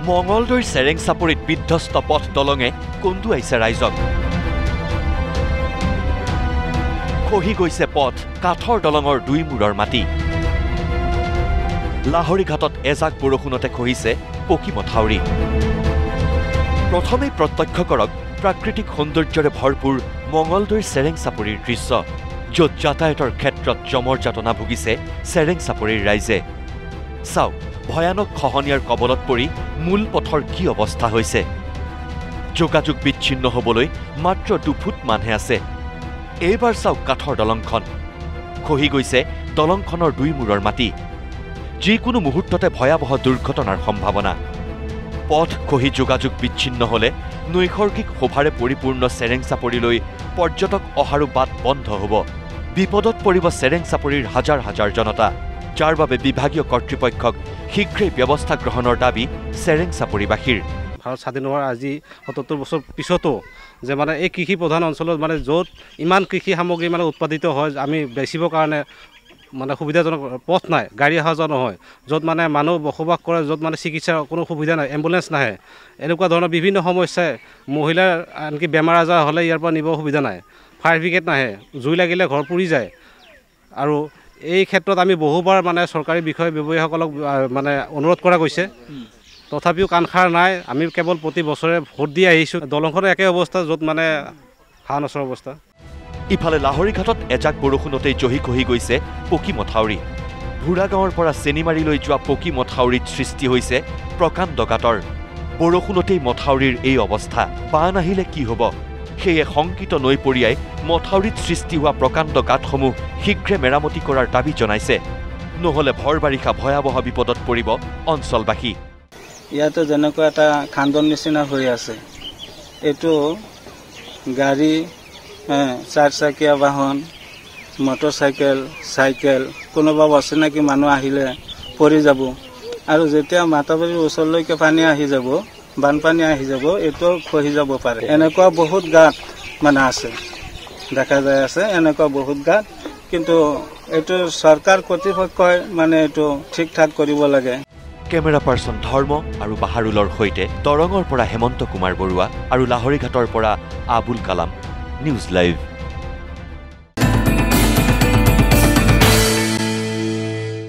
মঙলদৈৰ চেৰেং চাপৰিত বিধ্বস্ত পথ দলঙে কন্দুৱাইছে ৰাইজক। খহি গৈছে পথ, কাঠৰ দলঙৰ দুই মূৰৰ মাটি। লাহৰীঘাটত এজাক বৰষুণতে খহিছে পকী মথাউৰি। প্ৰথমে প্ৰত্যক্ষ কৰক প্ৰাকৃতিক সৌন্দৰ্যৰে ভৰপূৰ মঙলদৈৰ চেৰেং চাপৰিৰ দৃশ্য, য'ত যাতায়াতৰ ক্ষেত্ৰত জমৰ যাতনা ভুগিছে চেৰেং চাপৰিৰ ৰাইজে। চাওক, ভয়ানক খহনীয়াৰ কবলত পৰি মূল পথৰ কি অৱস্থা হৈছে। যোগাযোগ বিচ্ছিন্ন হ'বলৈ মাত্ৰ 2 ফুট মানহে আছে। এইবাৰ চাওক কাঠৰ দলংখন, খহি গৈছে দলংখনৰ দুই মূৰৰ মাটি। যিকোনো মুহূৰ্ততে ভয়াৱহ দুৰ্ঘটনাৰ সম্ভাৱনা। পথ খহি যোগাযোগ বিচ্ছিন্ন হ'লে নৈসৰ্গিক শোভাৰে পৰিপূৰ্ণ চেৰেং চাপৰিলৈ পৰ্যটক অহাৰো বাট বন্ধ হ'ব। বিপদত পৰিব চেৰেং চাপৰিৰ হাজাৰ হাজাৰ জনতা, যাৰ বাবে বিভাগীয় কৰ্তৃপক্ষক শীঘ্ৰেই ব্যৱস্থা গ্ৰহণৰ দাবী চেৰেং চাপৰিবাসীৰ। ভাৰত স্বাধীন হোৱাৰ আজি ৭৭ বছৰ পিছতো যে মানে এই কৃষি প্ৰধান অঞ্চলত মানে য'ত ইমান কৃষি সামগ্ৰী মানে উৎপাদিত হয়, আমি বেচিবৰ কাৰণে মানে সুবিধাজনক পথ নাই, গাড়ী অহা যোৱা নহয়, য'ত মানে মানুহ বসবাস কৰে, য'ত মানে চিকিৎসাৰ কোনো সুবিধা নাই, এম্বুলেঞ্চ নাহে, এনেকুৱা ধৰণৰ বিভিন্ন সমস্যাই মহিলাৰ আনকি বেমাৰ আজাৰ হ'লে ইয়াৰ পৰা নিব সুবিধা নাই, ফায়াৰ ব্ৰিগেড নাহে, জুই লাগিলে ঘৰ পুৰি যায়। আৰু এই ক্ষেত্ৰত আমি বহুবাৰ মানে চৰকাৰী বিষয় ব্যৱসায়ীসকলক মানে অনুৰোধ কৰা গৈছে, তথাপিও কাণসাৰ নাই। আমি কেৱল প্ৰতি বছৰে ভোট দি আহিছোঁ। দলংখনৰ একে অৱস্থা, য'ত মানে হানচৰ অৱস্থা। ইফালে লাহৰীঘাটত এজাক বৰষুণতেই জহি খহি গৈছে পকী মথাউৰি। ভুৰা গাঁৱৰ পৰা চেনিমাৰীলৈ যোৱা পকী মথাউৰিত সৃষ্টি হৈছে প্ৰকাণ্ড গাঁতৰ। বৰষুণতেই মথাউৰিৰ এই অৱস্থা। বান আহিলে কি হ'ব? সেয়ে শংকিত নৈপৰীয়াই মথাউৰিত সৃষ্টি হোৱা প্ৰকাণ্ড গাঁতসমূহ শীঘ্ৰে মেৰামতি কৰাৰ দাবী জনাইছে। নহ'লে ভৰ বাৰিষা ভয়াৱহ বিপদত পৰিব অঞ্চলবাসী। ইয়াতে যেনেকুৱা এটা খান্দন নিচিনা হৈ আছে, এইটো গাড়ী, 4-চকীয়া বাহন, মটৰচাইকেল, চাইকেল, কোনোবা অচিনাকি মানুহ আহিলে পৰি যাব। আৰু যেতিয়া মাথাবাৰীৰ ওচৰলৈকে পানী আহি যাব, বানপানী আহি যাব, এইটো খহি যাব পাৰে। এনেকুৱা বহুত গাঁত মানে আছে, দেখা যায় আছে এনেকুৱা বহুত গাঁত। কিন্তু এইটো চৰকাৰ কৰ্তৃপক্ষই মানে এইটো ঠিক ঠাক কৰিব লাগে। কেমেৰা পাৰ্চন ধৰ্ম আৰু বাহাৰুলৰ সৈতে দৰঙৰ পৰা হেমন্ত কুমাৰ বৰুৱা আৰু লাহৰীঘাটৰ পৰা আবুল কালাম, নিউজ লাইভ।